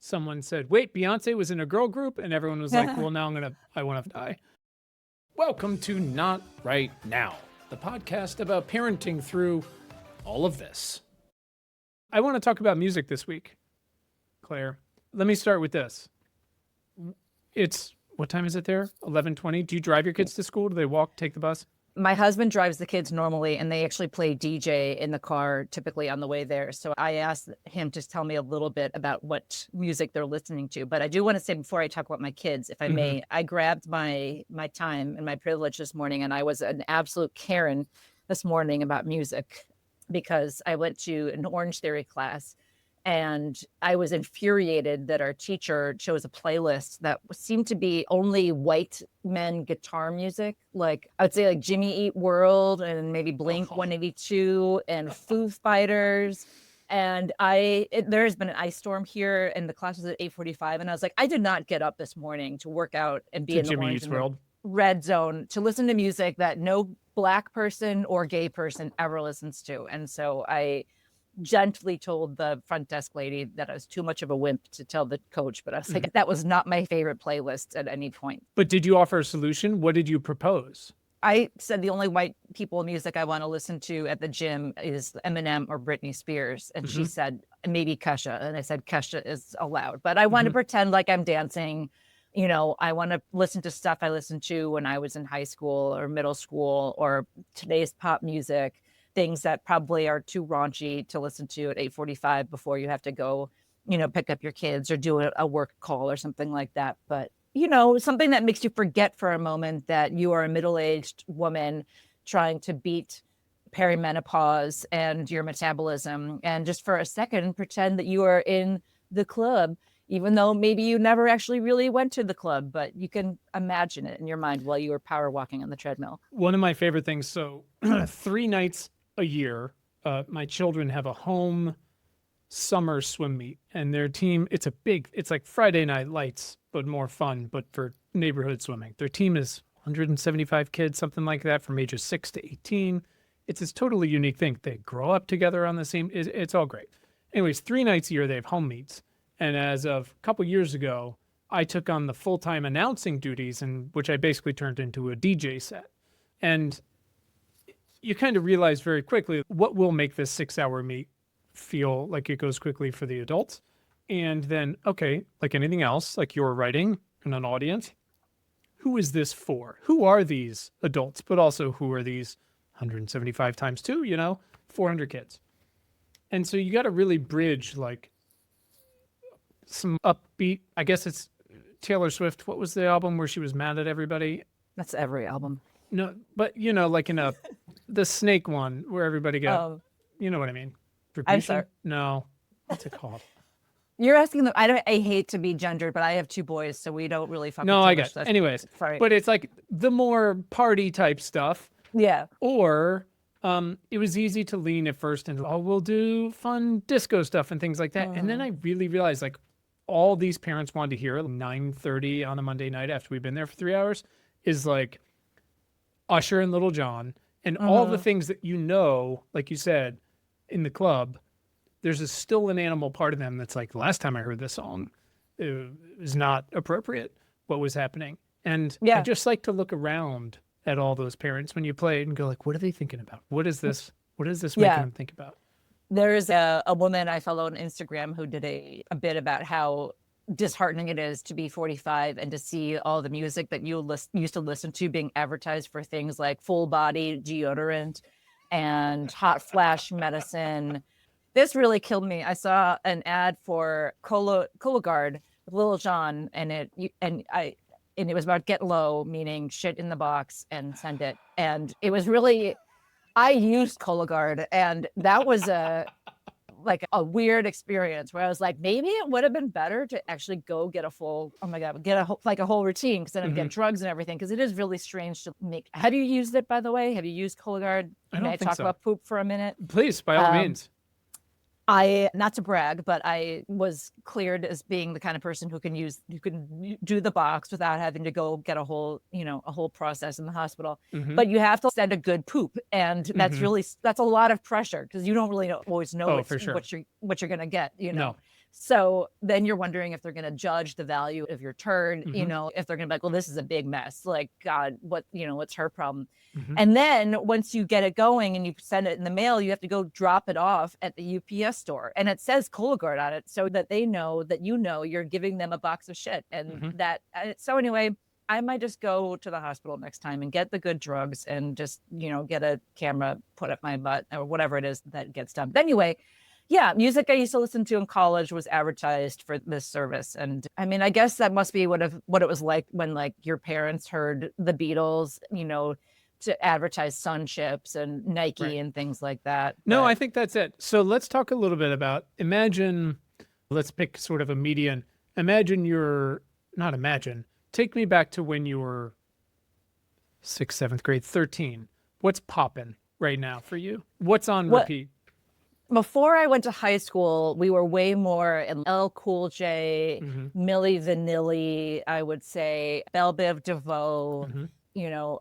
someone said, wait, Beyonce was in a girl group? And everyone was like, well, now I want to die. Welcome to Not Right Now, the podcast about parenting through all of this. I want to talk about music this week, Claire. Let me start with this. What time is it there? 11:20. Do you drive your kids to school? Do they walk, take the bus? My husband drives the kids normally, and they actually play DJ in the car typically on the way there. So I asked him to tell me a little bit about what music they're listening to. But I do want to say before I talk about my kids, if I may, I grabbed my time and my privilege this morning, and I was an absolute Karen this morning about music because I went to an Orange Theory class. And I was infuriated that our teacher chose a playlist that seemed to be only white men guitar music. Like I would say like Jimmy Eat World and maybe Blink 182 and Foo Fighters. And there has been an ice storm here and the class was at 8:45. And I was like, I did not get up this morning to work out and be in the Jimmy Eat World red zone to listen to music that no Black person or gay person ever listens to. And so I gently told the front desk lady that I was too much of a wimp to tell the coach, but I was like, that was not my favorite playlist at any point. But did you offer a solution? What did you propose? I said the only white people music I want to listen to at the gym is Eminem or Britney Spears. And she said, maybe Kesha. And I said, Kesha is allowed. But I want to pretend like I'm dancing. You know, I want to listen to stuff I listened to when I was in high school or middle school or today's pop music. Things that probably are too raunchy to listen to at 8:45 before you have to go, pick up your kids or do a work call or something like that. But, something that makes you forget for a moment that you are a middle-aged woman trying to beat perimenopause and your metabolism. And just for a second, pretend that you are in the club, even though maybe you never actually really went to the club, but you can imagine it in your mind while you were power walking on the treadmill. One of my favorite things. So 3 nights a year, my children have a home summer swim meet, and their team, it's like Friday Night Lights, but more fun, but for neighborhood swimming. Their team is 175 kids, something like that, from ages 6 to 18. It's this totally unique thing. They grow up together on the same, it's all great. Anyways, 3 nights a year, they have home meets. And as of a couple years ago, I took on the full-time announcing duties, which I basically turned into a DJ set. And you kind of realize very quickly what will make this 6-hour meet feel like it goes quickly for the adults. And then, okay, like anything else, like you're writing in an audience, who is this for? Who are these adults? But also who are these 175 times 2, 400 kids. And so you got to really bridge like some upbeat, I guess it's Taylor Swift. What was the album where she was mad at everybody? That's every album. No, but like in the snake one where everybody got, you know what I mean? I'm sorry. No, what's it called? You're asking them. I hate to be gendered, but I have 2 boys, so we don't really fuck. No, I get it. Anyways, sorry. But it's like the more party type stuff. Yeah. Or it was easy to lean at first and we'll do fun disco stuff and things like that. And then I really realized like all these parents wanted to hear at 9:30 on a Monday night after we've been there for 3 hours is like Usher and Little John and all the things that like you said, in the club, there's still an animal part of them that's like, last time I heard this song, it was not appropriate what was happening. And I just like to look around at all those parents when you play it and go like, what are they thinking about? What is this making them think about? There's a woman I follow on Instagram who did a bit about how disheartening it is to be 45 and to see all the music that you used to listen to being advertised for things like full body deodorant and hot flash medicine. This really killed me. I saw an ad for Cologuard with Lil Jon, and it was about get low, meaning shit in the box and send it. And it was really, I used Cologuard, and that was a weird experience where I was like, maybe it would have been better to actually go get a full, a whole routine instead of get drugs and everything. Cause it is really strange to make. Have you used it, by the way? Have you used Cologuard? May I talk about poop for a minute? Please, by all means. Not to brag, but I was cleared as being the kind of person who can do the box without having to go get a whole process in the hospital. But you have to send a good poop. And that's a lot of pressure because you don't really always know what you're going to get, No. So then you're wondering if they're going to judge the value of your turn, Mm-hmm. if they're going to be like, well, this is a big mess. Like, God, what's her problem? Mm-hmm. And then once you get it going and you send it in the mail, you have to go drop it off at the UPS store. And it says Cologuard on it so that they know that you're giving them a box of shit. And Mm-hmm. so anyway, I might just go to the hospital next time and get the good drugs and just, get a camera put up my butt or whatever it is that gets done. But anyway, yeah, music I used to listen to in college was advertised for this service. And I mean, I guess that must be what it was like when like your parents heard the Beatles, to advertise sun chips and Nike Right. and things like that. No, I But think that's it. So let's talk a little bit about let's pick sort of a median. Not imagine, take me back to when you were sixth, seventh grade, 13. What's popping right now for you? What's on what repeat? before I went to high school, we were way more in L Cool J, Mm-hmm. Milli Vanilli, I would say, Belle Biv DeVoe, Mm-hmm.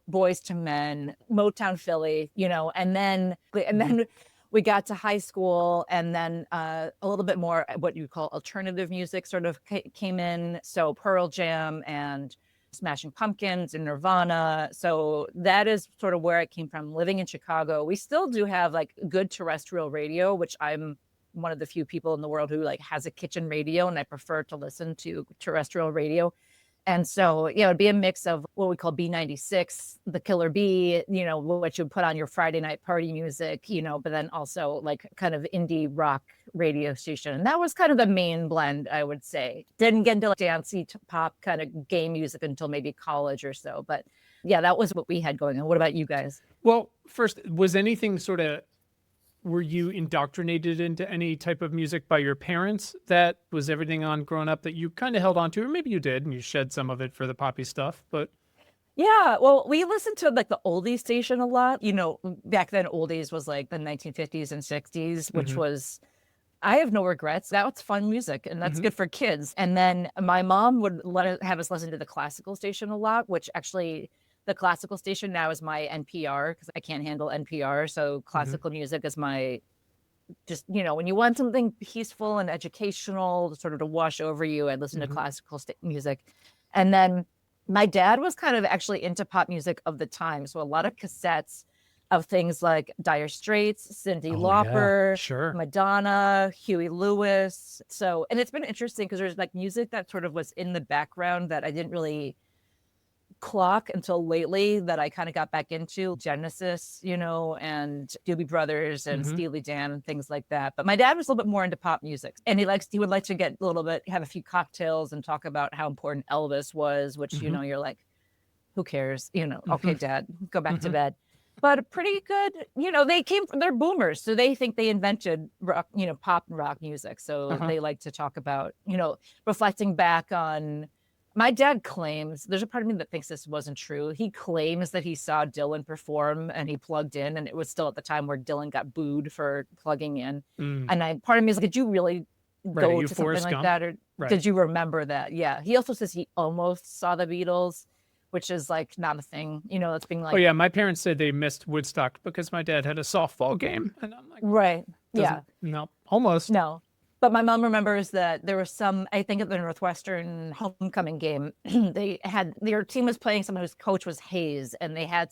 Boys to Men, Motown Philly, and then we got to high school, and then a little bit more what you call alternative music sort of came in. So Pearl Jam and Smashing Pumpkins and Nirvana. So that is sort of where I came from. Living in Chicago, we still do have like good terrestrial radio, which I'm one of the few people in the world who like has a kitchen radio, and I prefer to listen to terrestrial radio. And so, it'd be a mix of what we call B96, the Killer B, what you would put on your Friday night party music, but then also like kind of indie rock radio station. And that was kind of the main blend, I would say. Didn't get into like dancey pop kind of gay music until maybe college or so. But yeah, that was what we had going on. What about you guys? Well, first, were you indoctrinated into any type of music by your parents? That was everything on growing up that you kind of held on to, or maybe you did and you shed some of it for the poppy stuff, but Yeah, well, we listened to like the oldies station a lot. Back then oldies was like the 1950s and 60s, which mm-hmm. was I have no regrets. That's fun music and that's Mm-hmm. good for kids. And then my mom would have us listen to the classical station a lot, which actually the classical station now is my NPR because I can't handle NPR. So Mm-hmm. classical music is my just, when you want something peaceful and educational sort of to wash over you, I listen to Mm-hmm. classical music. And then my dad was kind of actually into pop music of the time. So a lot of cassettes of things like Dire Straits, Cyndi Oh yeah, Lauper, sure. Madonna, Huey Lewis. So, and it's been interesting because there's like music that sort of was in the background that I didn't really clock until lately that I kind of got back into Genesis, and Doobie Brothers and Mm-hmm. Steely Dan and things like that. But my dad was a little bit more into pop music, and he would like to get a little bit, have a few cocktails and talk about how important Elvis was, which, Mm-hmm. you're like, who cares? Mm-hmm. Okay, dad, go back to Mm-hmm. bed. But pretty good, they're boomers. So they think they invented rock, pop and rock music. So Uh-huh. they like to talk about, reflecting back on my dad claims, there's a part of me that thinks this wasn't true. He claims that he saw Dylan perform and he plugged in, and it was still at the time where Dylan got booed for plugging in. Mm. And part of me is like, did you really Right, are go you to something Forrest like Gump? that? Or Right. did you remember that? Yeah. He also says he almost saw the Beatles, which is like not a thing, that's being Oh like, yeah, my parents said they missed Woodstock because my dad had a softball game, and I'm like, right. Yeah. no, almost. No. But my mom remembers that there was I think at the Northwestern homecoming game, their team was playing someone whose coach was Hayes, and they had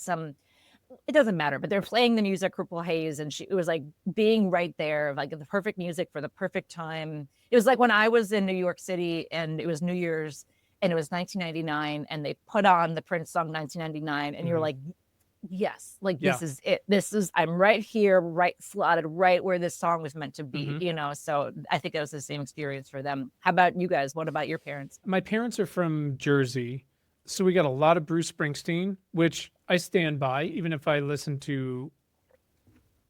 it doesn't matter, but they're playing the music, Purple Haze, and it was like being right there, like the perfect music for the perfect time. It was like when I was in New York City and it was New Year's and it was 1999 and they put on the Prince song 1999 and you're Mhm. like, yes, like Yeah. this is it. I'm right here, right slotted, right where this song was meant to be, Mhm. So I think it was the same experience for them. How about you guys? What about your parents? My parents are from Jersey, so we got a lot of Bruce Springsteen, which I stand by, even if I listen to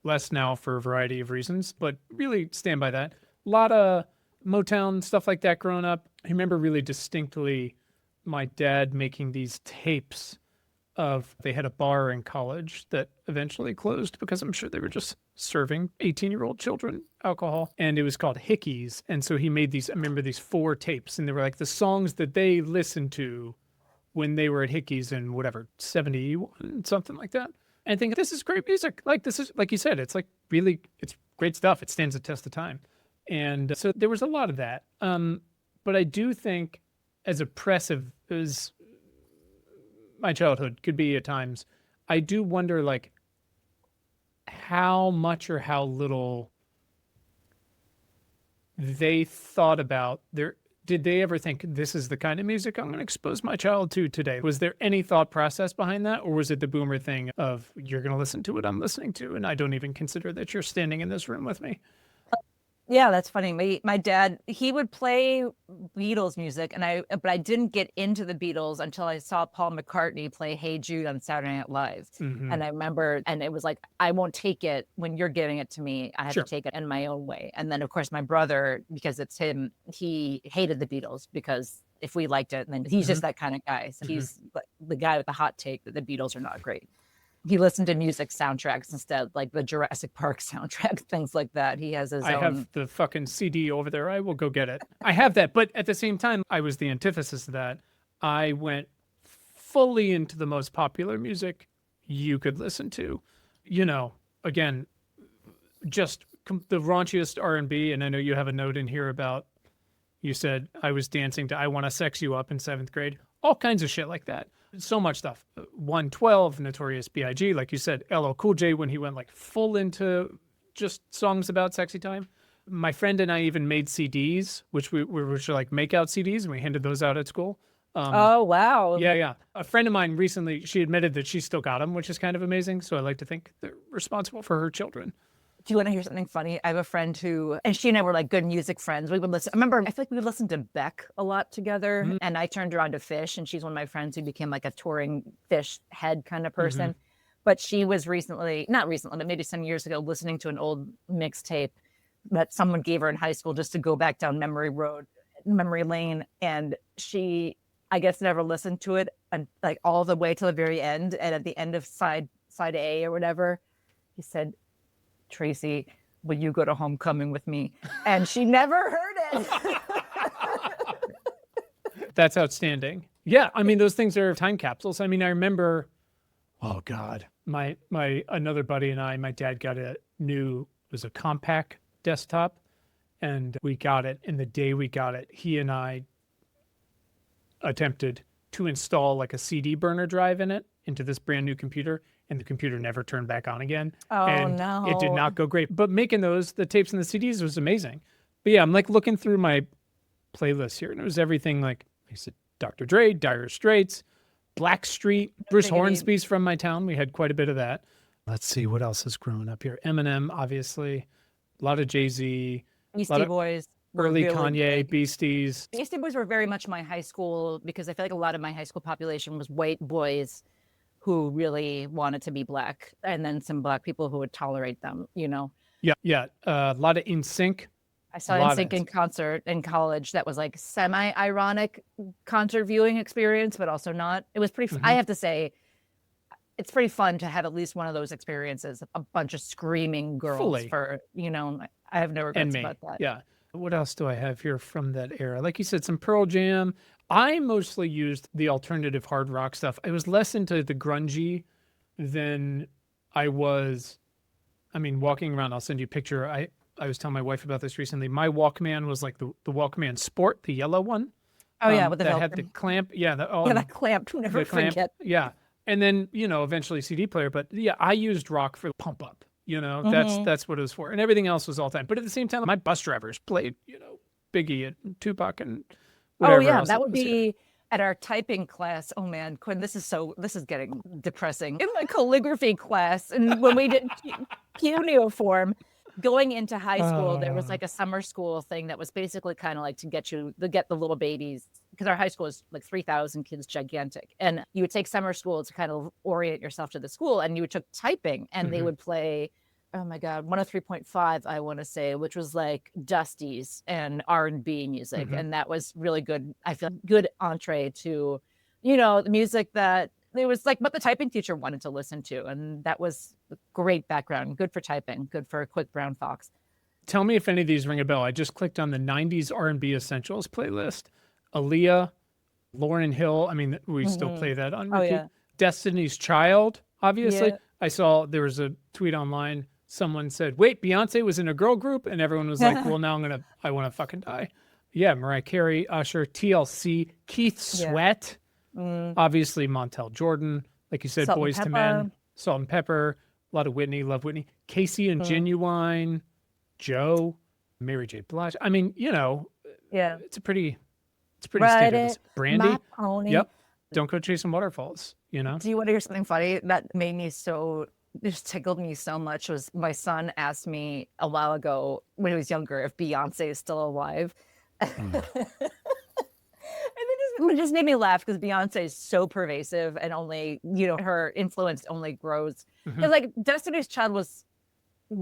less now for a variety of reasons, but really stand by that. A lot of Motown stuff like that growing up. I remember really distinctly my dad making these tapes they had a bar in college that eventually closed because I'm sure they were just serving 18-year-old children alcohol, and it was called Hickeys. And so he made I remember these 4 tapes, and they were like the songs that they listened to when they were at Hickeys in whatever, 71, something like that. And I think this is great music. Like, this is, like you said, it's like really, it's great stuff. It stands the test of time. And so there was a lot of that. But I do think as oppressive as my childhood could be at times, I do wonder like how much or how little they thought about did they ever think this is the kind of music I'm going to expose my child to today? Was there any thought process behind that? Or was it the boomer thing of you're going to listen to what I'm listening to and I don't even consider that you're standing in this room with me? Yeah, that's funny. My dad, he would play Beatles music, but I didn't get into the Beatles until I saw Paul McCartney play Hey Jude on Saturday Night Live. Mm-hmm. And I remember, and it was like, I won't take it when you're giving it to me. I have Sure. to take it in my own way. And then, of course, my brother, because it's him, he hated the Beatles because if we liked it, then he's just that kind of guy. So he's the guy with the hot take that the Beatles are not great. He listened to music soundtracks instead, like the Jurassic Park soundtrack, things like that. He has his own. I have the fucking CD over there. I will go get it. I have that. But at the same time, I was the antithesis of that. I went fully into the most popular music you could listen to. You know, again, just the raunchiest R&B. And I know you have a note in here about, you said I was dancing to I Want to Sex You Up in 7th grade. All kinds of shit like that. So much stuff. 112, Notorious B.I.G., like you said, LL Cool J when he went like full into just songs about sexy time. My friend and I even made CDs, which were like makeout CDs, and we handed those out at school. Oh, wow. Yeah. A friend of mine recently, she admitted that she still got them, which is kind of amazing. So I like to think they're responsible for her children. Do you want to hear something funny? I have a friend who, and she and I were like good music friends. We would listen. I remember, I feel like we would listen to Beck a lot together. And I turned her on to Fish, and she's one of my friends who became like a touring Fish head kind of person. But she was not recently, but maybe some years ago, listening to an old mixtape that someone gave her in high school just to go back down memory lane. And she, I guess, never listened to it and like all the way to the very end. And at the end of side A or whatever, he said, Tracy, will you go to homecoming with me? And she never heard it. That's outstanding. Yeah, I mean, those things are time capsules. I mean, I remember, oh God, my another buddy and I, my dad got it was a compact desktop, and we got it. And the day we got it, he and I attempted to install like a CD burner drive in it into this brand new computer, and the computer never turned back on again. Oh, and no. It did not go great. But making the tapes and the CDs was amazing. But yeah, I'm like looking through my playlist here, and it was everything like I said, Dr. Dre, Dire Straits, Blackstreet, Bruce Hornsby's from my town. We had quite a bit of that. Let's see what else is growing up here. Eminem, obviously. A lot of Jay-Z. Beastie Boys. Early really Kanye, big. Beasties. Beastie Boys were very much my high school, because I feel like a lot of my high school population was white boys who really wanted to be black, and then some black people who would tolerate them, you know? Yeah. A lot of NSYNC. I saw NSYNC in concert in college. That was like semi-ironic concert viewing experience, but also not. It was pretty, I have to say, it's pretty fun to have at least one of those experiences, a bunch of screaming girls Fully. for, you know, I have no regrets about that. Yeah. What else do I have here from that era? Like you said, some Pearl Jam. I mostly used the alternative hard rock stuff. I was less into the grungy than I was. I mean, walking around, I'll send you a picture. I was telling my wife about this recently. My Walkman was like the Walkman Sport, the yellow one. Oh, yeah, with the that Velcro. had the clamp. Yeah, that clamp. Never forget. Yeah. And then, eventually CD player. But yeah, I used rock for pump up. That's what it was for. And everything else was all time. But at the same time, my bus drivers played, Biggie and Tupac and whatever. Oh, yeah, else that would be here. at our typing class. Oh, man, Quinn, this is getting depressing. In my calligraphy class, and when we did cuneiform, going into high school, there was like a summer school thing that was basically kind of like to get the little babies, because our high school is like 3,000 kids, gigantic. And you would take summer school to kind of orient yourself to the school, and you took typing, and they would play, oh my God, 103.5, I want to say, which was like Dusty's and R&B music. And that was really good. I feel good entree to, the music that it was like what the typing teacher wanted to listen to. And that was great background. Good for typing. Good for a quick brown fox. Tell me if any of these ring a bell. I just clicked on the 90s R&B Essentials playlist. Aaliyah, Lauryn Hill. I mean, we still play that on repeat. Yeah. Destiny's Child, obviously. Yeah. I saw there was a tweet online. someone said, wait, Beyonce was in a girl group? And everyone was like, well, now I want to fucking die. Yeah, Mariah Carey, Usher, TLC, Keith Yeah. Sweat, obviously Montel Jordan, like you said, Salt and Boys to Pepper. Men, Salt and Pepper, a lot of Whitney, love Whitney, Casey and Genuine, Joe, Mary J. Blige. I mean, Yeah. it's pretty Ride standard. it, It's Brandy. my pony. Yep. Don't go chasing waterfalls, Do you want to hear something funny that made me just tickled me so much? Was my son asked me a while ago when he was younger if Beyonce is still alive. And it just made me laugh because Beyonce is so pervasive and only, her influence only grows. Because like Destiny's Child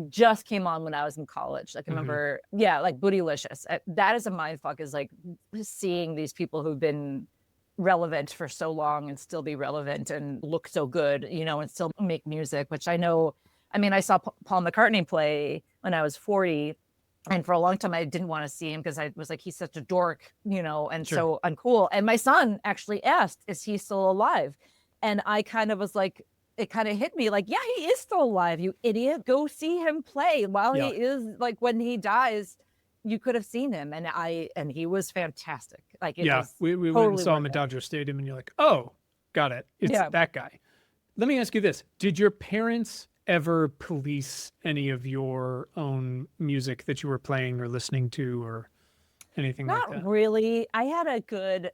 just came on when I was in college. Like I remember, like Bootylicious. That is a mind fuck, is like seeing these people who've been relevant for so long and still be relevant and look so good, and still make music, which I know. I mean, I saw Paul McCartney play when I was 40. And for a long time, I didn't want to see him because I was like, he's such a dork, and so uncool. And my son actually asked, is he still alive? And I kind of was like, it kind of hit me like, yeah, he is still alive, you idiot. Go see him play while he is, like, when he dies, you could have seen him. And he was fantastic. Like, it was we totally went and saw him worth at it. Dodger Stadium, and you're like, oh, got it. It's that guy. Let me ask you this. Did your parents ever police any of your own music that you were playing or listening to or anything like that? Not really. I had a good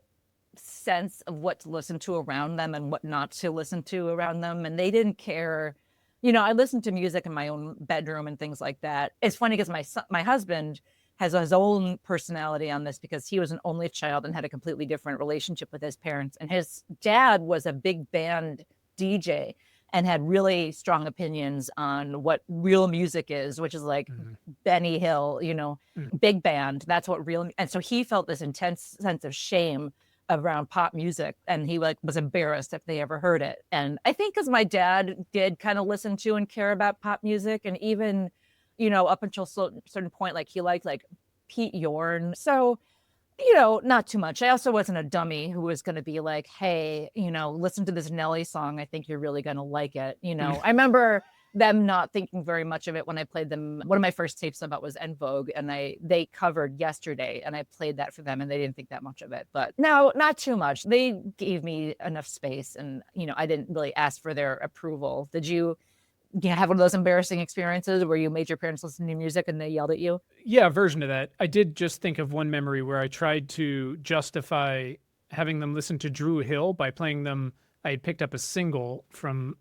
sense of what to listen to around them and what not to listen to around them. And they didn't care. I listened to music in my own bedroom and things like that. It's funny because my husband has his own personality on this because he was an only child and had a completely different relationship with his parents. And his dad was a big band DJ and had really strong opinions on what real music is, which is like Benny Hill, big band. That's what and so he felt this intense sense of shame around pop music. And he was embarrassed if they ever heard it. And I think because my dad did kind of listen to and care about pop music. And even, up until a certain point, like he liked like Pete Yorn. So, not too much. I also wasn't a dummy who was going to be like, hey, listen to this Nelly song. I think you're really going to like it. I remember them not thinking very much of it when I played them. One of my first tapes about was En Vogue, and they covered Yesterday, and I played that for them, and they didn't think that much of it. But no, not too much. They gave me enough space, and, I didn't really ask for their approval. Did you have one of those embarrassing experiences where you made your parents listen to music and they yelled at you? Yeah, a version of that. I did just think of one memory where I tried to justify having them listen to Drew Hill by playing them. I had picked up a single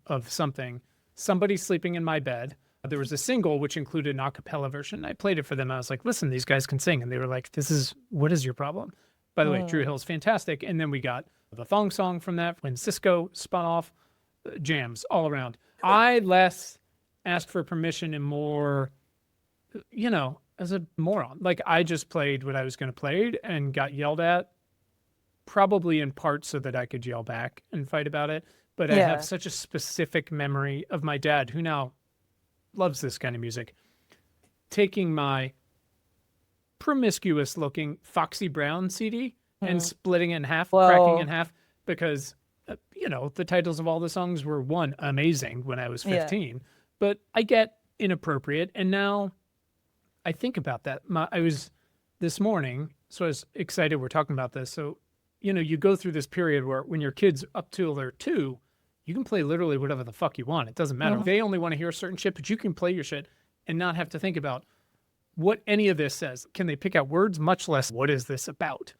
of something, Somebody Sleeping in My Bed. There was a single which included an a cappella version. I played it for them. I was like, listen, these guys can sing. And they were like, what is your problem? By the way, Drew Hill's fantastic. And then we got the thong song from that when Cisco spun off. Jams all around. I less asked for permission and more, as a moron. Like I just played what I was going to play and got yelled at, probably in part so that I could yell back and fight about it. But I have such a specific memory of my dad, who now loves this kind of music, taking my promiscuous looking Foxy Brown CD and splitting it in half, cracking it in half, because the titles of all the songs were amazing when I was 15, but I get inappropriate. And now I think about that. I was this morning, so I was excited we're talking about this. So, you go through this period where when your kids up till they're 2, you can play literally whatever the fuck you want. It doesn't matter. They only want to hear certain shit, but you can play your shit and not have to think about what any of this says. Can they pick out words? Much less, what is this about?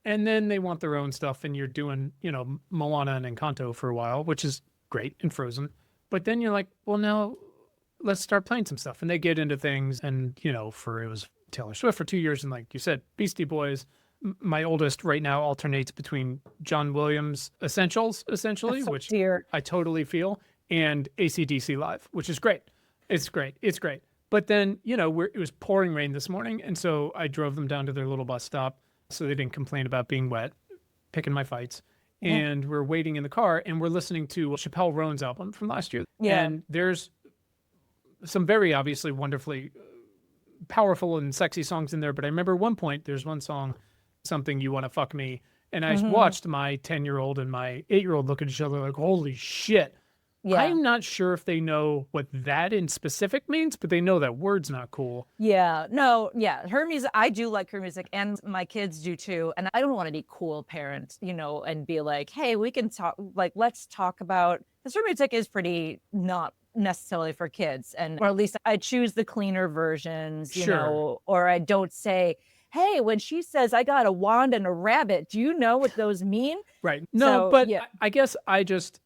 And then they want their own stuff, and you're doing, Moana and Encanto for a while, which is great, and Frozen. But then you're like, well, now let's start playing some stuff. And they get into things, and, it was Taylor Swift for 2 years, and like you said, Beastie Boys. My oldest right now alternates between John Williams' Essentials, essentially, which I totally feel, and AC/DC Live, which is great. It's great. It's great. But then, it was pouring rain this morning, and so I drove them down to their little bus stop so they didn't complain about being wet, picking my fights. And we're waiting in the car, and we're listening to Chappelle Roan's album from last year. Yeah. And there's some very obviously wonderfully powerful and sexy songs in there. But I remember at one point, there's one song, Something You Want to Fuck Me. And I watched my 10-year-old and my 8-year-old look at each other like, holy shit, Yeah. I'm not sure if they know what that in specific means, but they know that word's not cool. Yeah. No, yeah. Her music, I do like her music, and my kids do too. And I don't want to be cool parent, and be like, hey, we can talk, like, let's talk about, because her music is pretty not necessarily for kids. Or at least I choose the cleaner versions, Sure. or I don't say, hey, when she says I got a wand and a rabbit, do you know what those mean? Right. No, So, but yeah. I guess I just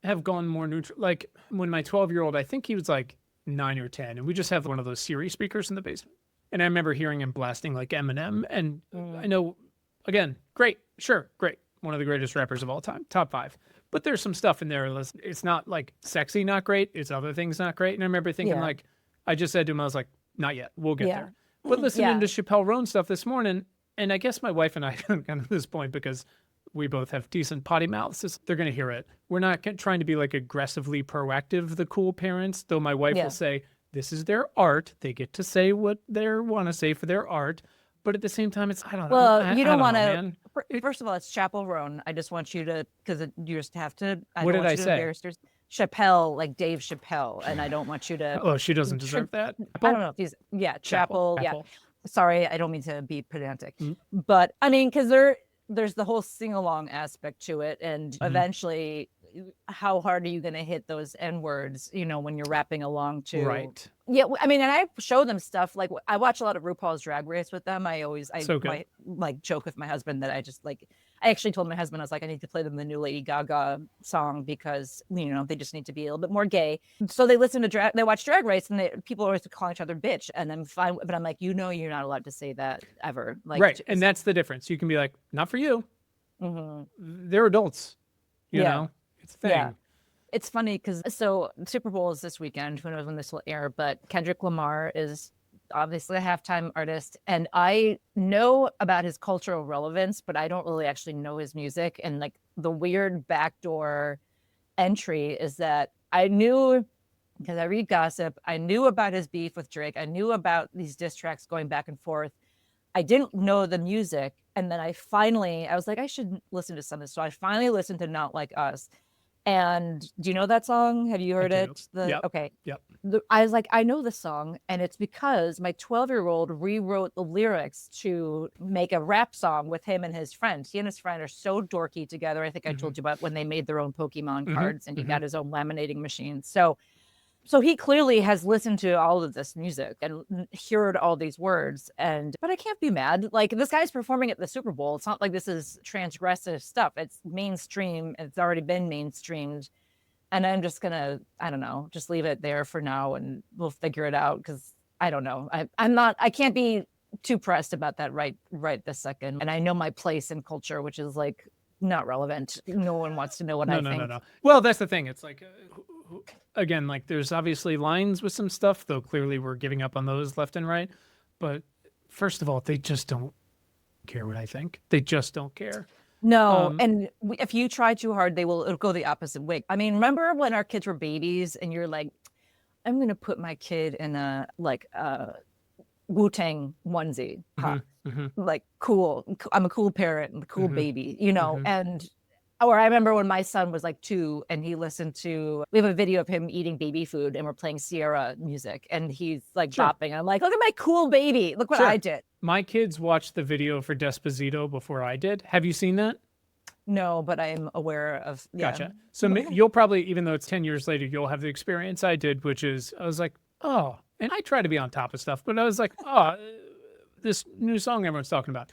have gone more neutral. Like when my 12-year-old, I think he was like 9 or 10, and we just have one of those Siri speakers in the basement. And I remember hearing him blasting like Eminem. And I know, again, great, sure, great. One of the greatest rappers of all time, top 5. But there's some stuff in there. It's not like sexy, not great. It's other things not great. And I remember thinking, Yeah. like, I just said to him, I was like, not yet. We'll get Yeah. there. But listening to Chappelle Roan stuff this morning, and I guess my wife and I kind of at this point, because we both have decent potty mouths, they're going to hear it. We're not trying to be like aggressively proactive, the cool parents, though my wife will say, this is their art. They get to say what they want to say for their art. But at the same time, it's, I don't know. Well, you don't want to. First of all, it's Chappell Roan. I just want you to, because you just have to. What did I say? Chappelle, like Dave Chappelle, and I don't want you to. Oh, she doesn't deserve that. I don't know if he's Chappell. Yeah. Apple. Sorry, I don't mean to be pedantic, but I mean, because there's the whole sing along aspect to it, and eventually, how hard are you going to hit those N words? When you're rapping along to. Right. Yeah, I mean, and I show them stuff like I watch a lot of RuPaul's Drag Race with them. I might, like joke with my husband that I just like. I actually told my husband I was like, I need to play them the new Lady Gaga song because they just need to be a little bit more gay. So they listen to they watch Drag Race, and people always calling each other bitch, and I'm fine. But I'm like, you're not allowed to say that ever. Like, right, and that's the difference. You can be like, not for you. They're adults. You know, it's a thing. Yeah. It's funny because Super Bowl is this weekend. Who knows when this will air? But Kendrick Lamar is obviously a halftime artist, and I know about his cultural relevance, but I don't really actually know his music. And like the weird backdoor entry is that I knew, because I read gossip, I knew about his beef with Drake. I knew about these diss tracks going back and forth. I didn't know the music, and then I was like, I should listen to some of this. So I finally listened to Not Like Us. And do you know that song? Have you heard it? Okay. Yep. I was like, I know the song, and it's because my 12-year-old rewrote the lyrics to make a rap song with him and his friend. He and his friend are so dorky together. I think I told you about when they made their own Pokemon cards, and he got his own laminating machine. So he clearly has listened to all of this music and heard all these words. But I can't be mad. Like, this guy's performing at the Super Bowl. It's not like this is transgressive stuff. It's mainstream. It's already been mainstreamed. And I'm just gonna, I don't know, just leave it there for now, and we'll figure it out. Because I don't know. I can't be too pressed about that right this second. And I know my place in culture, which is like not relevant. No one wants to know what I think. No. Well, that's the thing. It's like, again, like there's obviously lines with some stuff, though clearly we're giving up on those left and right. But first of all, they just don't care what I think. They just don't care. No, and if you try too hard, it'll go the opposite way. I mean, remember when our kids were babies and you're like, I'm going to put my kid in a Wu-Tang onesie. Like, cool. I'm a cool parent and a cool baby, or I remember when my son was like 2 and he listened to, we have a video of him eating baby food and we're playing Sierra music and he's like bopping. I'm like, look at my cool baby. Look what I did. My kids watched the video for Despacito before I did. Have you seen that? No, but I'm aware of. Yeah. Gotcha. So you'll probably, even though it's 10 years later, you'll have the experience I did, which is, I was like, oh, and I try to be on top of stuff, but I was like, oh, this new song everyone's talking about.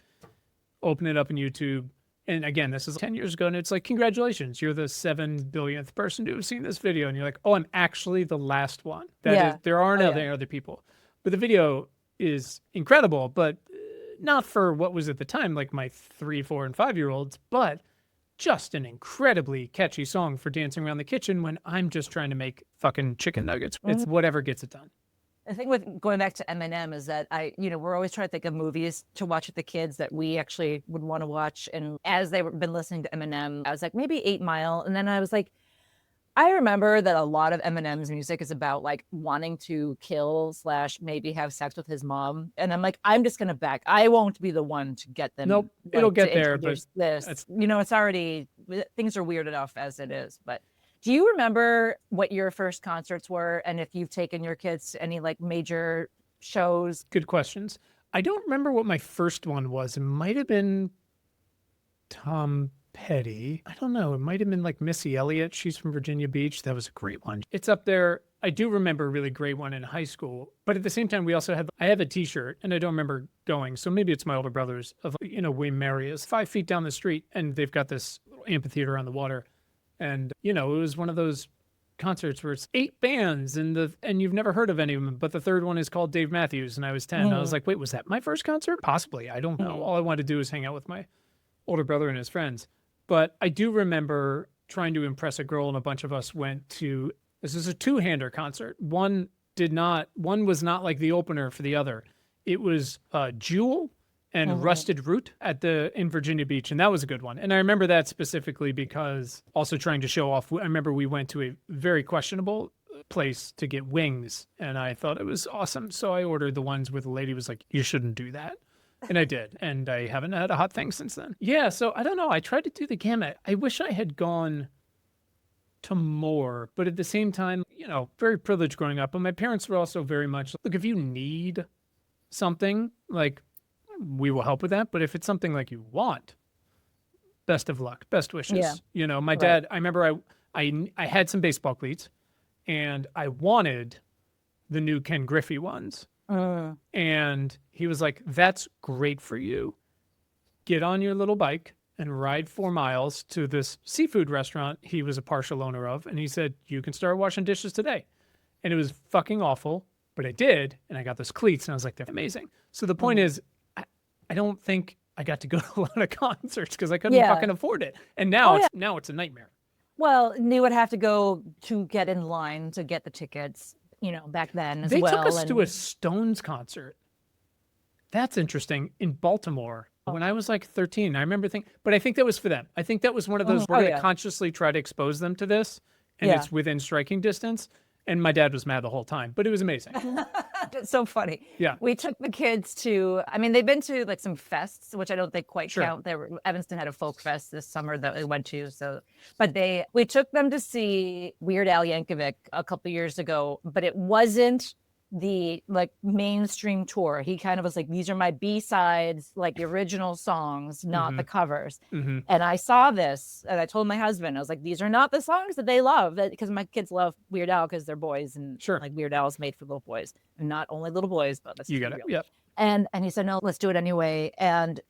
Open it up in YouTube. And again, this is 10 years ago, and it's like, congratulations, you're the 7 billionth person to have seen this video. And you're like, oh, I'm actually the last one. There aren't other people. But the video is incredible, but not for what was at the time, like my 3, 4, and 5-year-olds, but just an incredibly catchy song for dancing around the kitchen when I'm just trying to make fucking chicken nuggets. It's whatever gets it done. The thing with going back to Eminem is that we're always trying to think of movies to watch with the kids that we actually would want to watch. And as they've been listening to Eminem, I was like, maybe 8 Mile. And then I was like, I remember that a lot of Eminem's music is about like wanting to kill / maybe have sex with his mom. And I'm like, I'm just going to back. I won't be the one to get them. Nope, it'll get there. But this, it's already, things are weird enough as it is. But Do you remember what your first concerts were, and if you've taken your kids to any like major shows? Good questions. I don't remember what my first one was. It might have been Tom Petty. I don't know. It might have been like Missy Elliott. She's from Virginia Beach. That was a great one. It's up there. I do remember a really great one in high school. But at the same time, I have a t-shirt and I don't remember going. So maybe it's my older brothers of, William Marius, 5 feet down the street. And they've got this little amphitheater on the water. And, it was one of those concerts where it's 8 bands and you've never heard of any of them. But the third one is called Dave Matthews. And I was 10. I was like, wait, was that my first concert? Possibly. I don't know. All I wanted to do was hang out with my older brother and his friends. But I do remember trying to impress a girl, and a bunch of us went to, this is a two-hander concert. One was not like the opener for the other. It was Jewel and Rusted Root in Virginia Beach, and that was a good one. And I remember that specifically because also trying to show off, I remember we went to a very questionable place to get wings, and I thought it was awesome. So I ordered the ones where the lady was like, you shouldn't do that. And I did. And I haven't had a hot thing since then. Yeah. So I don't know. I tried to do the gamut. I wish I had gone to more, but at the same time, very privileged growing up. But my parents were also very much, look, if you need something, like, we will help with that. But if it's something like you want, best of luck, best wishes. Yeah. My dad, I remember I had some baseball cleats and I wanted the new Ken Griffey ones. And he was like, that's great for you. Get on your little bike and ride 4 miles to this seafood restaurant he was a partial owner of. And he said, you can start washing dishes today. And it was fucking awful, but I did. And I got those cleats and I was like, they're amazing. So the point is, I don't think I got to go to a lot of concerts because I couldn't fucking afford it. And now it's a nightmare. Well, you would have to go to get in line to get the tickets. Back then as they well. They took us to a Stones concert. That's interesting, in Baltimore when I was like 13. I remember but I think that was for them. I think that was one of those, we're going to consciously try to expose them to this, and it's within striking distance. And my dad was mad the whole time, but it was amazing. It's so funny. Yeah. We took the kids to, they've been to like some fests, which I don't think quite count. Evanston had a folk fest this summer that we went to. We took them to see Weird Al Yankovic a couple of years ago, but it wasn't the like mainstream tour. He kind of was like, these are my B-sides, like the original songs, not the covers. And I saw this and I told my husband, I was like, these are not the songs that they love, because my kids love Weird Al because they're boys, and like Weird Al is made for little boys, and not only little boys, but that's you got it. Yep. And he said, no, let's do it anyway. And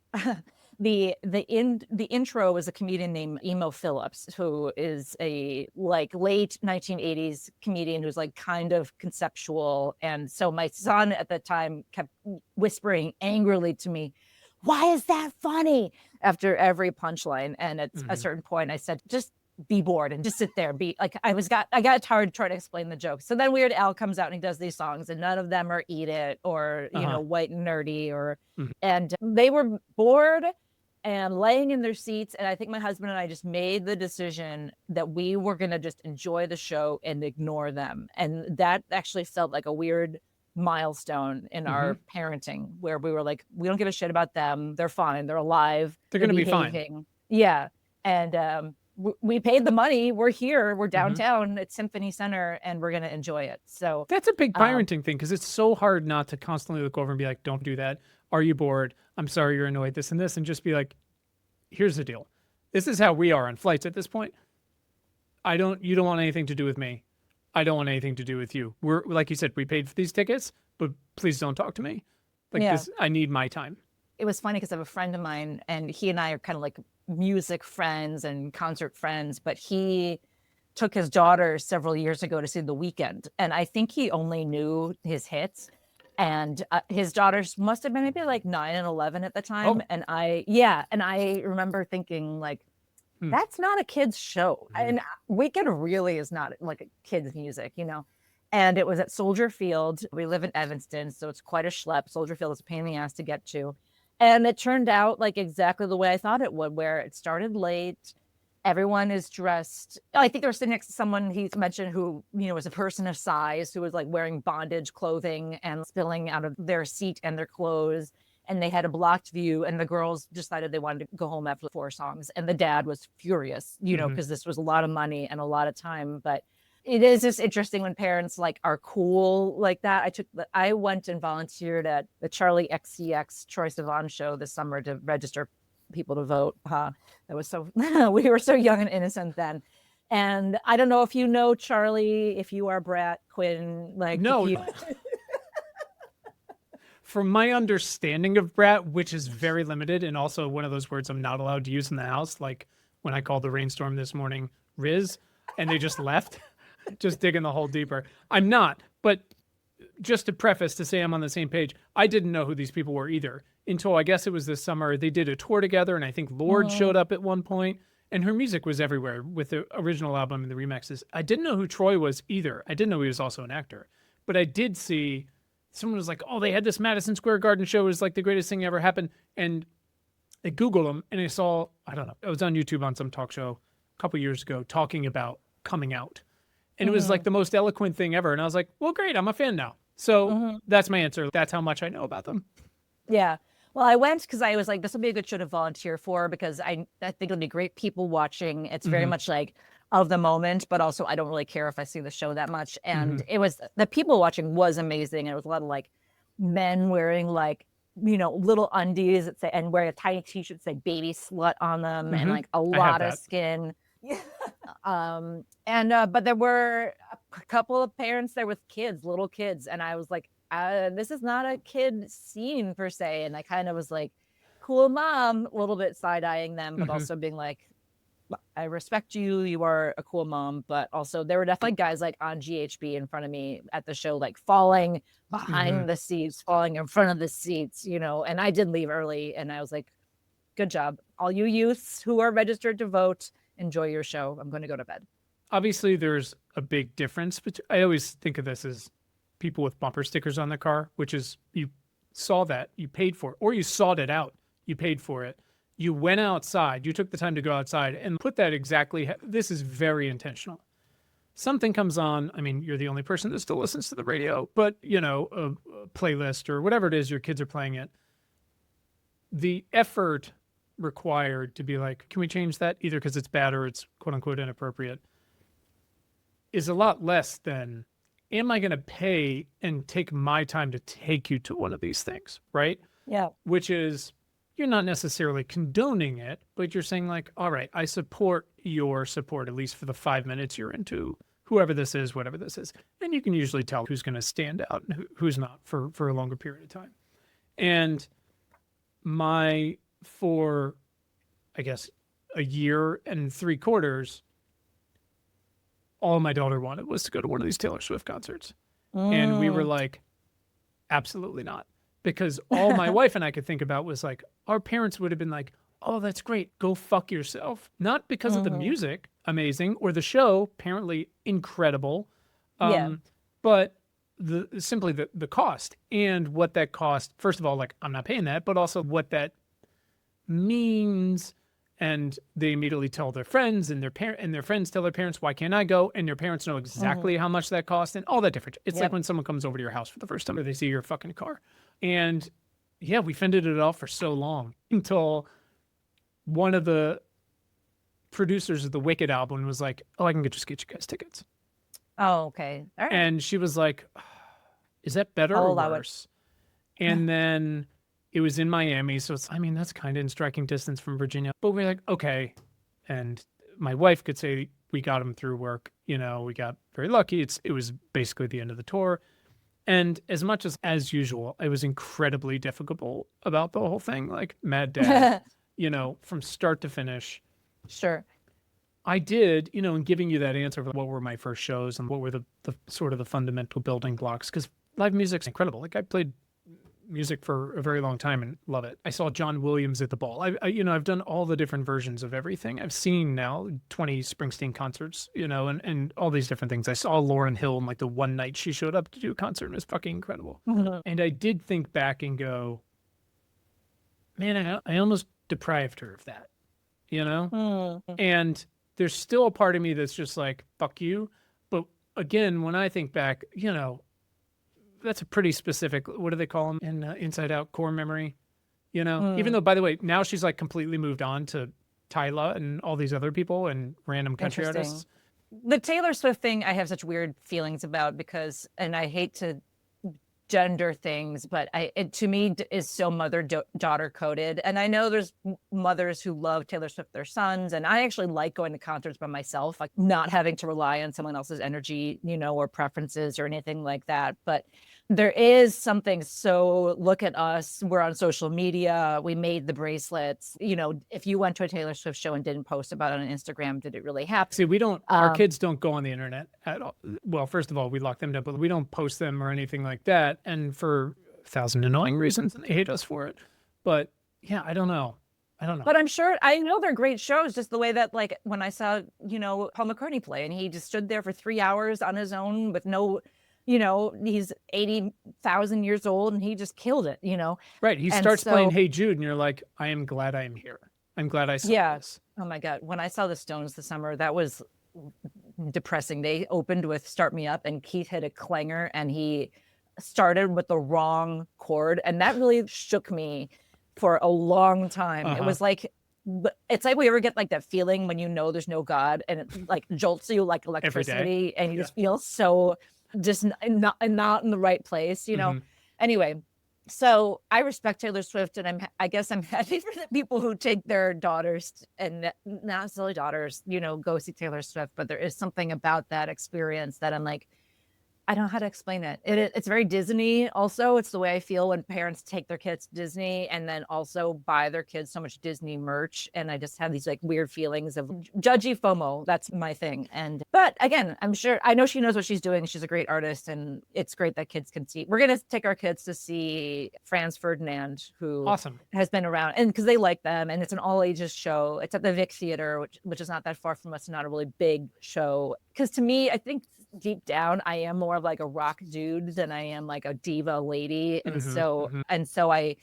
the intro was a comedian named Emo Phillips, who is a like late 1980s comedian who's like kind of conceptual. And so my son at the time kept whispering angrily to me, why is that funny? After every punchline. And at a certain point I said, just be bored and just sit there. I got tired trying to explain the joke. So then Weird Al comes out and he does these songs, and none of them are Eat It or, White and Nerdy and they were bored and laying in their seats. And I think my husband and I just made the decision that we were going to just enjoy the show and ignore them. And that actually felt like a weird milestone in our parenting, where we were like, we don't give a shit about them. They're fine. They're alive. They're going to be fine. Yeah. And, we paid the money. We're here. We're downtown at Symphony Center, and we're going to enjoy it. So that's a big parenting thing, because it's so hard not to constantly look over and be like, don't do that. Are you bored? I'm sorry you're annoyed, this and this. And just be like, here's the deal. This is how we are on flights at this point. You don't want anything to do with me. I don't want anything to do with you. We're, like you said, we paid for these tickets, but please don't talk to me. This, I need my time. It was funny because I have a friend of mine, and he and I are kind of like music friends and concert friends, but he took his daughter several years ago to see The Weeknd. And I think he only knew his hits. And his daughters must have been maybe like 9 and 11 at the time. And I remember thinking like, that's not a kid's show. And Weeknd really is not like a kid's music, And it was at Soldier Field. We live in Evanston, so it's quite a schlep. Soldier Field is a pain in the ass to get to. And it turned out like exactly the way I thought it would, where it started late. Everyone is dressed. I think they were sitting next to someone he mentioned who, was a person of size, who was like wearing bondage clothing and spilling out of their seat and their clothes. and they had a blocked view, and the girls decided they wanted to go home after 4 songs, and the dad was furious, because this was a lot of money and a lot of time. But it is just interesting when parents like are cool like that. I went and volunteered at the Charlie XCX Troye Sivan show this summer to register people to vote. That was so we were so young and innocent then. And I don't know if you know Charlie, if you are Brat, Quinn, like No. From my understanding of brat, which is very limited, and also one of those words I'm not allowed to use in the house, like when I called the rainstorm this morning, Riz, and they just left, just digging the hole deeper. I'm not, but just to preface to say I'm on the same page, I didn't know who these people were either until I guess it was this summer. They did a tour together, and I think Lorde showed up at one point, and her music was everywhere with the original album and the remixes. I didn't know who Troy was either. I didn't know he was also an actor, but I did see someone was like, oh, they had this Madison Square Garden show. It was like the greatest thing ever happened. And I Googled them and I saw, I don't know, I was on YouTube on some talk show a couple years ago talking about coming out. And it was like the most eloquent thing ever. And I was like, well, great, I'm a fan now. So that's my answer. That's how much I know about them. Yeah. Well, I went because I was like, this will be a good show to volunteer for, because I think it'll be great people watching. It's very much like of the moment, but also I don't really care if I see the show that much. And it was, the people watching was amazing. It was a lot of like men wearing like, little undies that say, and wearing a tiny t-shirt that say baby slut on them, and like a lot of skin. But there were a couple of parents there with kids, little kids. And I was like, this is not a kid scene per se. And I kind of was like, cool mom, a little bit side-eyeing them, but also being like, I respect you. You are a cool mom. But also there were definitely guys like on GHB in front of me at the show, like falling behind the seats, falling in front of the seats, and I did leave early, and I was like, good job. All you youths who are registered to vote, enjoy your show. I'm going to go to bed. Obviously, there's a big difference. But I always think of this as people with bumper stickers on their car, which is you saw that, you paid for it, or you sought it out, you paid for it. You went outside, you took the time to go outside and put that exactly. This is very intentional. Something comes on. I mean, you're the only person that still listens to the radio, but a playlist or whatever it is, your kids are playing it. The effort required to be like, can we change that? Either because it's bad or it's quote unquote inappropriate, is a lot less than, am I going to pay and take my time to take you to one of these things? Right. Yeah. Which is, you're not necessarily condoning it, but you're saying like, all right, I support your support, at least for the 5 minutes you're into whoever this is, whatever this is. And you can usually tell who's going to stand out and who's not for a longer period of time. And for, I guess, a year and 3/4, all my daughter wanted was to go to one of these Taylor Swift concerts. And we were like, absolutely not. Because all my wife and I could think about was like, our parents would have been like, oh, that's great. Go fuck yourself. Not because of the music, amazing, or the show, apparently incredible. But simply the cost and what that cost. First of all, like, I'm not paying that, but also what that means. And they immediately tell their friends, and their friends tell their parents, why can't I go? And their parents know exactly how much that costs and all that different. It's like when someone comes over to your house for the first time or they see your fucking car. And yeah, we fended it off for so long until one of the producers of the Wicked album was like, oh, I can just get you guys tickets. Oh, okay. All right. And she was like, is that better or worse? And then it was in Miami. So that's kind of in striking distance from Virginia. But we're like, okay. And my wife could say we got him through work. We got very lucky. It was basically the end of the tour. And as much as usual, it was incredibly difficult about the whole thing, like mad dad, from start to finish. Sure. I did, in giving you that answer of what were my first shows and what were the sort of the fundamental building blocks, because live music's incredible. Like, I played music for a very long time and love it. I saw John Williams at the Ball. I've done all the different versions of everything. I've seen now 20 Springsteen concerts, and all these different things. I saw Lauryn Hill in like the one night she showed up to do a concert, and it was fucking incredible. And I did think back and go, man, I almost deprived her of that, And there's still a part of me that's just like, fuck you. But again, when I think back, that's a pretty specific, what do they call them in Inside Out, core memory? you know? Even though, by the way, now she's like completely moved on to Tyla and all these other people and random country artists. The Taylor Swift thing, I have such weird feelings about because, and I hate to gender things, but it to me is so mother-daughter coded. And I know there's mothers who love Taylor Swift, their sons, and I actually like going to concerts by myself, like not having to rely on someone else's energy, you know, or preferences or anything like that. But there is something, so look at us, we're on social media, we made the bracelets, you know, if you went to a Taylor Swift show and didn't post about it on Instagram, did it really happen? See, we don't, our kids don't go on the internet at all. Well, first of all, we lock them down, but we don't post them or anything like that. And for 1,000 annoying reasons, and they hate us for it. But yeah, I don't know. But I'm sure, I know they're great shows, just the way that, like, when I saw, you know, Paul McCartney play, and he just stood there for 3 hours on his own with no, you know, he's 80,000 years old and he just killed it, you know? Right. He starts playing Hey Jude and you're like, I am glad I am here. I'm glad I saw this. Oh my God. When I saw the Stones this summer, that was depressing. They opened with Start Me Up and Keith hit a clanger and he started with the wrong chord. And that really shook me for a long time. It was like, it's like we ever get like that feeling when you know there's no God and it like jolts you like electricity and you just feel so just not in the right place, you know? Anyway, so I respect Taylor Swift and I guess I'm happy for the people who take their daughters and not necessarily daughters, you know, go see Taylor Swift, but there is something about that experience that I'm like, I don't know how to explain it. It's very Disney. Also, it's the way I feel when parents take their kids to Disney and then also buy their kids so much Disney merch. And I just have these like weird feelings of judgy FOMO. That's my thing. But again, I know she knows what she's doing. She's a great artist and it's great that kids can see. We're going to take our kids to see Franz Ferdinand, who has been around and because they like them. And it's an all ages show. It's at the Vic Theater, which is not that far from us, not a really big show. Because to me, I think deep down, I am more of like a rock dude than I am like a diva lady. And so I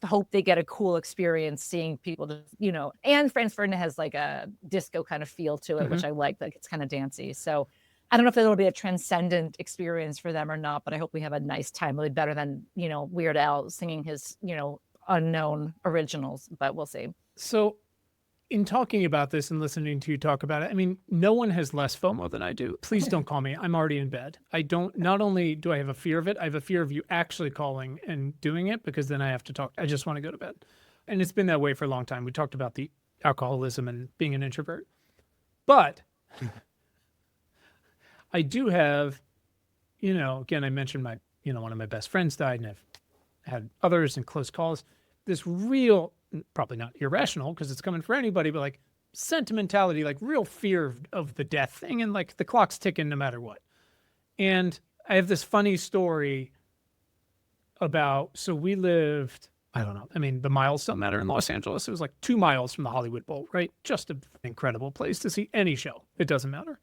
hope they get a cool experience seeing people, you know, and Franz Ferdinand has like a disco kind of feel to it, which I like it's kind of dancey. So I don't know if it'll be a transcendent experience for them or not, but I hope we have a nice time. It'll be better than, you know, Weird Al singing his, you know, unknown originals, but we'll see. So in talking about this and listening to you talk about it, I mean, no one has less FOMO than I do. Please don't call me. I'm already in bed. Not only do I have a fear of it, I have a fear of you actually calling and doing it because then I have to talk. I just want to go to bed. And it's been that way for a long time. We talked about the alcoholism and being an introvert. But I do have, you know, again, I mentioned one of my best friends died and I've had others and close calls. This real, probably not irrational because it's coming for anybody, but like sentimentality, like real fear of the death thing. And like the clock's ticking no matter what. And I have this funny story so we lived, I don't know. I mean, the miles don't matter in Los Angeles. It was like 2 miles from the Hollywood Bowl, right? Just an incredible place to see any show. It doesn't matter.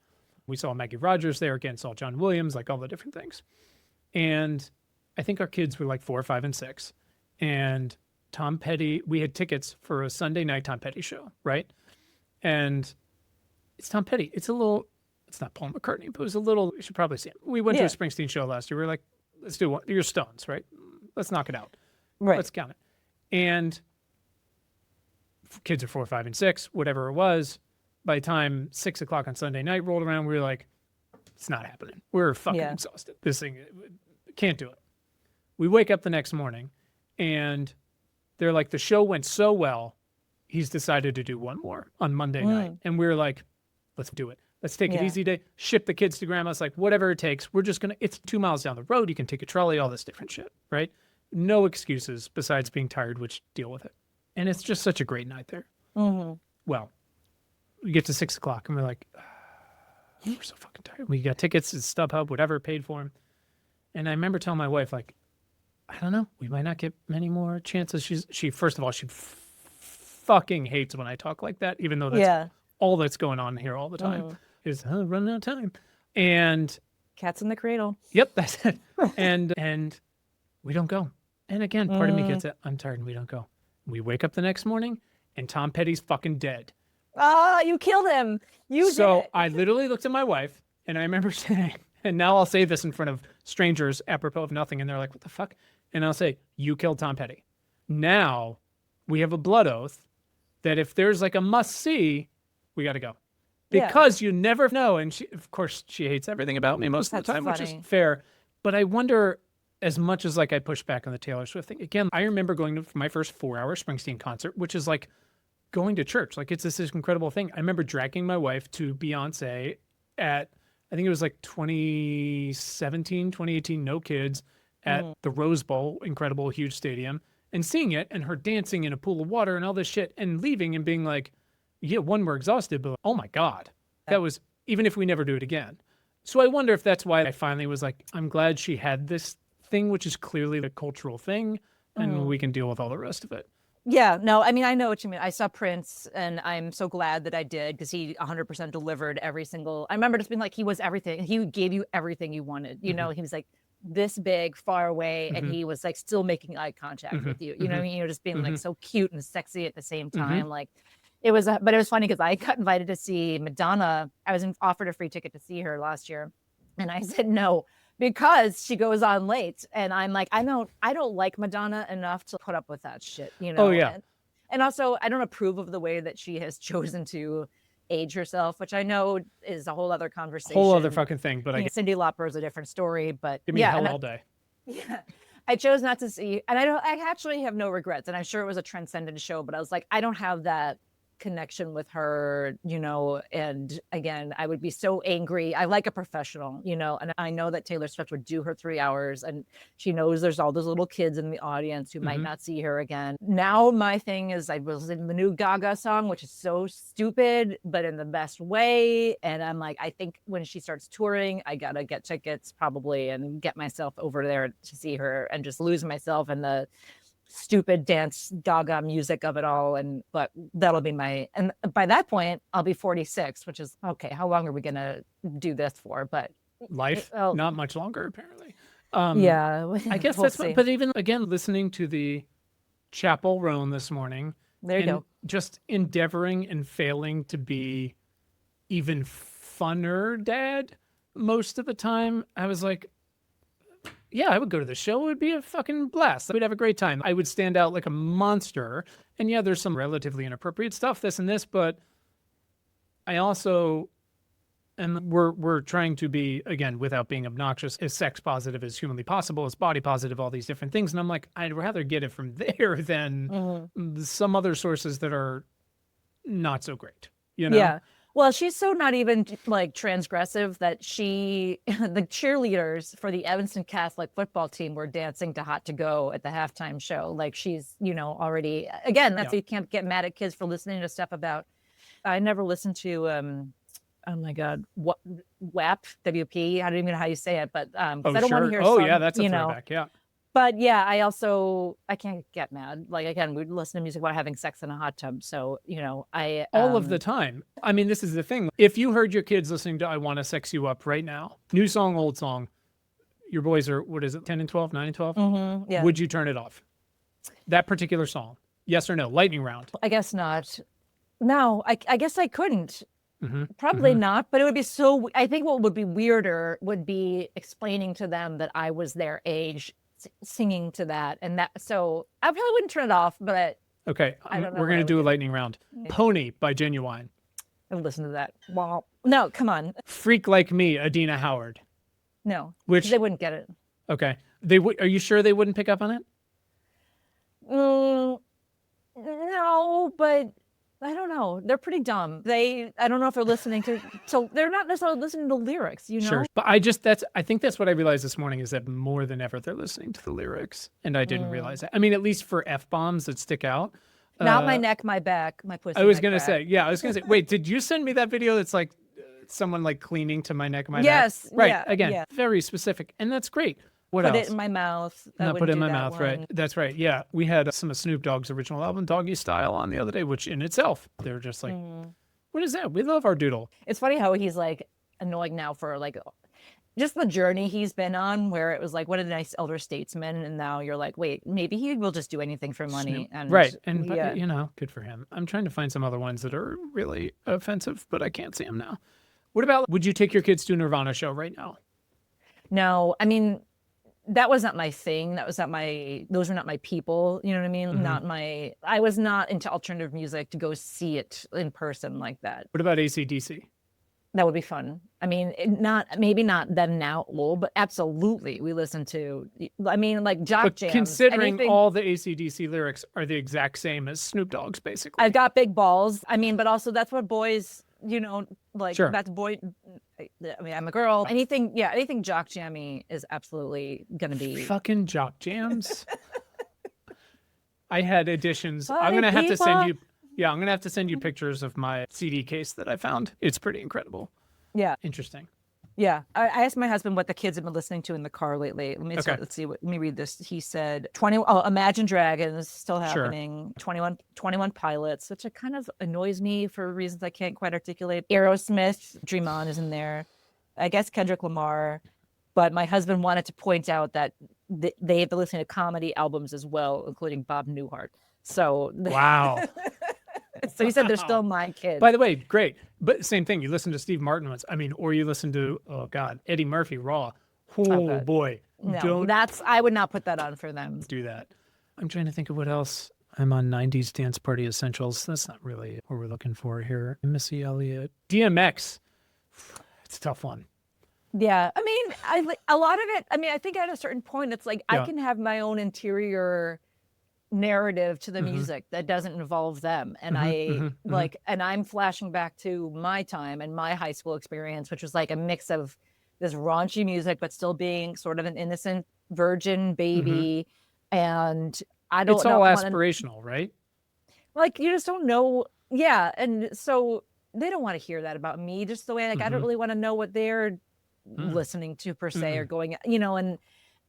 We saw Maggie Rogers there again, saw John Williams, like all the different things. And I think our kids were like 4, 5, and 6. And Tom Petty, we had tickets for a Sunday night Tom Petty show, right? And it's Tom Petty. It's not Paul McCartney, but it was a little, you should probably see him. We went to a Springsteen show last year. We were like, let's do one. You're Stones, right? Let's knock it out. Right. Let's count it. And kids are 4, 5, and 6, whatever it was. By the time 6 o'clock on Sunday night rolled around, we were like, it's not happening. We're fucking exhausted. This thing, can't do it. We wake up the next morning and they're like, the show went so well, he's decided to do one more on Monday night. And we were like, let's do it. Let's take it easy day, ship the kids to grandma's, like whatever it takes. We're just going to, it's 2 miles down the road. You can take a trolley, all this different shit, right? No excuses besides being tired, which deal with it. And it's just such a great night there. Well, we get to 6 o'clock and we're like, we're so fucking tired. We got tickets, it's StubHub, whatever, paid for them. And I remember telling my wife, like, I don't know, we might not get many more chances. She first of all, she fucking hates when I talk like that, even though that's all that's going on here all the time is running out of time. And Cat's in the cradle. Yep, that's it. and we don't go. And again, part of me gets it. I'm tired and we don't go. We wake up the next morning and Tom Petty's fucking dead. Ah, you killed him. So I literally looked at my wife and I remember saying, and now I'll say this in front of strangers apropos of nothing. And they're like, what the fuck? And I'll say, you killed Tom Petty. Now we have a blood oath that if there's like a must see, we got to go. Because you never know. And she, of course, she hates everything about me most of the time, which is fair. But I wonder, as much as like I push back on the Taylor Swift thing, again, I remember going to my first 4-hour Springsteen concert, which is like going to church. Like it's this incredible thing. I remember dragging my wife to Beyoncé at, I think it was like 2017, 2018, no kids at the Rose Bowl, incredible, huge stadium, and seeing it and her dancing in a pool of water and all this shit and leaving and being like, yeah, one, we're exhausted, but oh my God, that was, even if we never do it again. So I wonder if that's why I finally was like, I'm glad she had this thing, which is clearly the cultural thing, and we can deal with all the rest of it. Yeah, no, I mean, I know what you mean. I saw Prince, and I'm so glad that I did, because he 100% delivered every single. I remember just being like, he was everything. He gave you everything you wanted. You know, he was like this big, far away, and he was like still making eye contact with you. You know what I mean? You're just being like so cute and sexy at the same time. Like it was, but it was funny because I got invited to see Madonna. I was offered a free ticket to see her last year, and I said no, because she goes on late, and I'm like, I don't like Madonna enough to put up with that shit, you know? Oh, yeah. And also, I don't approve of the way that she has chosen to age herself, which I know is a whole other conversation. Whole other fucking thing, but Cyndi Lauper is a different story, but give me hell all day. Yeah. I chose not to see, and I actually have no regrets, and I'm sure it was a transcendent show, but I was like, I don't have that connection with her, you know, and again, I would be so angry. I like a professional, you know, and I know that Taylor Swift would do her 3 hours, and she knows there's all those little kids in the audience who might not see her again. Now my thing is, I was in the new Gaga song, which is so stupid, but in the best way. And I'm like, I think when she starts touring, I gotta get tickets probably and get myself over there to see her and just lose myself in the stupid dance Gaga music of it all. And but that'll be and by that point I'll be 46, which is okay. How long are we gonna do this for? But life, not much longer apparently. Yeah, I guess that's what, but even again, listening to the Chapel Roan this morning, there you go, just endeavoring and failing to be even funner dad most of the time. I was like, yeah, I would go to the show. It would be a fucking blast. We'd have a great time. I would stand out like a monster. And yeah, there's some relatively inappropriate stuff, this and this, but I also, and we're trying to be, again, without being obnoxious, as sex positive as humanly possible, as body positive, all these different things. And I'm like, I'd rather get it from there than some other sources that are not so great, you know? Yeah. Well, she's so not even like transgressive that the cheerleaders for the Evanston Catholic football team were dancing to Hot to Go at the halftime show. Like she's, you know, already, again, that's why you can't get mad at kids for listening to stuff about, I never listened to, oh my God, WAP, WP, I don't even know how you say it, but I don't want to hear yeah, that's a throwback, yeah. But yeah, I can't get mad. Like, again, we listen to music while having sex in a hot tub. So, you know, all of the time. I mean, this is the thing. If you heard your kids listening to I Want to Sex You Up right now, new song, old song, your boys are, what is it, 10 and 12, 9 and 12? Yeah. Would you turn it off? That particular song? Yes or no? Lightning round. I guess not. No, I guess I couldn't. Probably not, but it would be so, I think what would be weirder would be explaining to them that I was their age, singing to that, and that, so I probably wouldn't turn it off, but okay, we're gonna do a lightning round. Pony by Genuine. I would listen to that. Wow, no, come on. Freak Like Me, Adina Howard. No, which they wouldn't get it. Okay, they would. Are you sure they wouldn't pick up on it? No, but I don't know. They're pretty dumb. I don't know if they're listening to they're not necessarily listening to lyrics, you know? Sure. But I think that's what I realized this morning, is that more than ever they're listening to the lyrics. And I didn't realize that. I mean, at least for F-bombs that stick out. Not my neck, my back, my pussy. I was going to say, wait, did you send me that video that's like someone like cleaning to my neck, my back? Yes. Right. Yeah, Again, very specific. And that's great. What put else? it in my mouth. Not put it in my mouth, right? That's right. Yeah, we had some of Snoop Dogg's original album, Doggy Style, on the other day, which in itself, they're just like, what is that? We love our doodle. It's funny how he's like annoying now for like just the journey he's been on, where it was like, what a nice elder statesman, and now you're like, wait, maybe he will just do anything for money. Snoop. And right, and but, you know, good for him. I'm trying to find some other ones that are really offensive, but I can't see them now. What about, would you take your kids to a Nirvana show right now? No, I mean, that was not my thing. Those were not my people. You know what I mean? I was not into alternative music to go see it in person like that. What about AC/DC? That would be fun. I mean, maybe not then now old, but absolutely we listen to, I mean, like jock But jams. considering all the AC/DC lyrics are the exact same as Snoop Dogg's, basically. I've got big balls. I mean, but also that's what boys, like that's boy. I mean, I'm a girl. Anything jock jammy is absolutely gonna be fucking jock jams. I had editions. Party I'm gonna have to send people. you. Yeah, I'm gonna have to send you pictures of my CD case that I found. It's pretty incredible. Yeah. Interesting. Yeah. I asked my husband what the kids have been listening to in the car lately. Let's see. Let me read this. He said Imagine Dragons still happening. 21 Pilots, which kind of annoys me for reasons I can't quite articulate. Aerosmith, Dream On is in there. I guess Kendrick Lamar. But my husband wanted to point out that they have been listening to comedy albums as well, including Bob Newhart. So wow. So he said they're still my kids. By the way, great. But same thing. You listen to Steve Martin once. I mean, or you listen to Eddie Murphy Raw. Oh boy. No, I would not put that on for them. Do that. I'm trying to think of what else. I'm on 90s dance party essentials. That's not really what we're looking for here. Missy Elliott. DMX. It's a tough one. Yeah. I mean, a lot of it, I mean, I think at a certain point, it's like I can have my own interior narrative to the music that doesn't involve them. And and I'm flashing back to my time and my high school experience, which was like a mix of this raunchy music, but still being sort of an innocent virgin baby. And I don't know. It's all aspirational, right? Like, you just don't know. Yeah. And so they don't want to hear that about me, just the way, like, I don't really want to know what they're listening to per se or going, and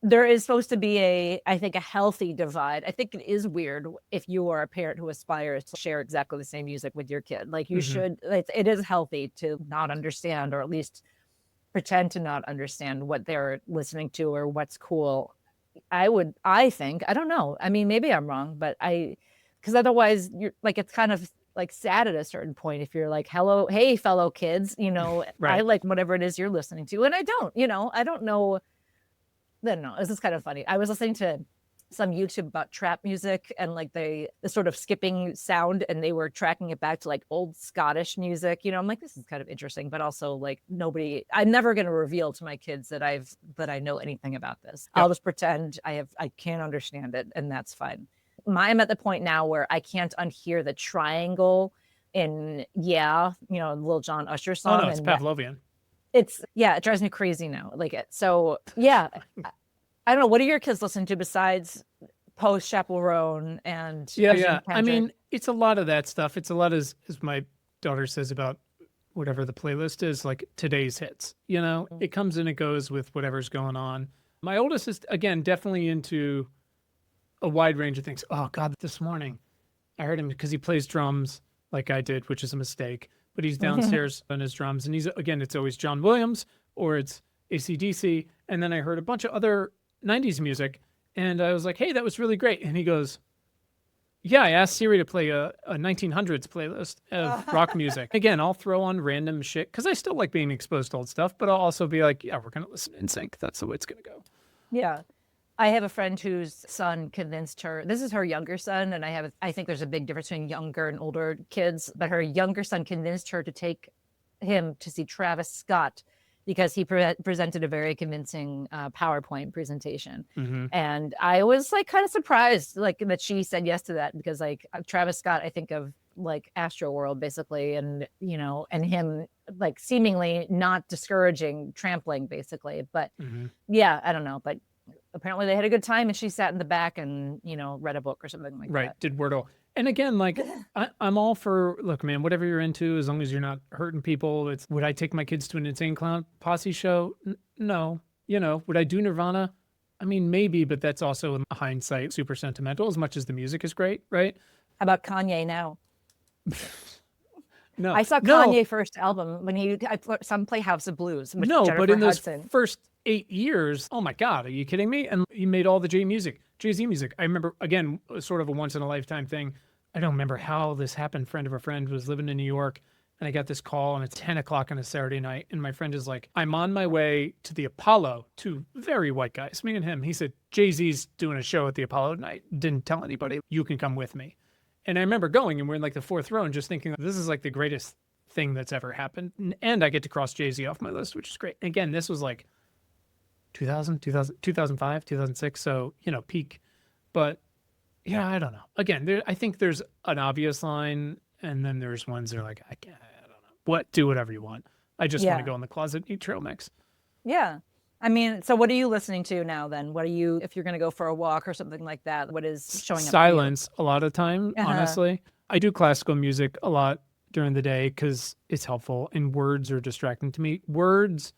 there is supposed to be I think a healthy divide. I think it is weird if you are a parent who aspires to share exactly the same music with your kid. Like you should, it is healthy to not understand, or at least pretend to not understand what they're listening to or what's cool. I think, I don't know. I mean, maybe I'm wrong, but because otherwise you're like, it's kind of like sad at a certain point if you're like, hey, fellow kids, right. I like whatever it is you're listening to. And I don't, I don't know. I don't know. This is kind of funny. I was listening to some YouTube about trap music and like the sort of skipping sound, and they were tracking it back to like old Scottish music. I'm like, this is kind of interesting, but also like I'm never going to reveal to my kids that I know anything about this. Yep. I'll just pretend I can't understand it, and that's fine. I'm at the point now where I can't unhear the triangle in Lil Jon Usher song. Oh no, it's Pavlovian. It drives me crazy now. Like it. So yeah, I don't know. What do your kids listen to besides Post, Chaperone, and yeah? I mean, it's a lot of that stuff. It's a lot as my daughter says about whatever the playlist is, like today's hits. It comes and it goes with whatever's going on. My oldest is again definitely into a wide range of things. Oh God, this morning I heard him because he plays drums like I did, which is a mistake. But he's downstairs on his drums, and it's always John Williams or it's AC/DC. And then I heard a bunch of other 90s music, and I was like, hey, that was really great. And he goes, yeah, I asked Siri to play a 1900s playlist of rock music. Again, I'll throw on random shit because I still like being exposed to old stuff, but I'll also be like, yeah, we're going to listen in sync. That's the way it's going to go. Yeah. I have a friend whose son convinced her, this is her younger son, and I think there's a big difference between younger and older kids, but her younger son convinced her to take him to see Travis Scott because he presented a very convincing PowerPoint presentation. And I was like kind of surprised like that she said yes to that, because like Travis Scott, I think of like Astroworld basically, and and him like seemingly not discouraging trampling basically. But yeah, I don't know, but apparently they had a good time, and she sat in the back and, read a book or something like that. Right. Did Wordle. And again, like I'm all for, look, man, whatever you're into, as long as you're not hurting people. Would I take my kids to an Insane Clown Posse show? No. Would I do Nirvana? I mean, maybe, but that's also in hindsight super sentimental as much as the music is great. Right. How about Kanye now? No, I saw Kanye first album when I play House of Blues. With Jennifer but in Hudson. those first 8 years, oh my God, are you kidding me? And he made all the Jay-Z music. I remember, again, sort of a once in a lifetime thing. I don't remember how this happened. Friend of a friend was living in New York, And I got this call and it's 10 o'clock on a Saturday night. And my friend is like, I'm on my way to the Apollo, two very white guys, me and him. He said, Jay-Z's doing a show at the Apollo tonight. Didn't tell anybody. You can come with me. And I remember going and we're in like the fourth row and just thinking, this is like the greatest thing that's ever happened. And I get to cross Jay-Z off my list, which is great. Again, this was like 2005, 2006. So, peak. But yeah, I don't know. Again, I think there's an obvious line and then there's ones that are like, I don't know. Do whatever you want. I just want to go in the closet and eat trail mix. Yeah. I mean, so what are you listening to now then? If you're going to go for a walk or something like that, what is showing up? Silence a lot of the time, honestly. I do classical music a lot during the day because it's helpful and words are distracting to me. Words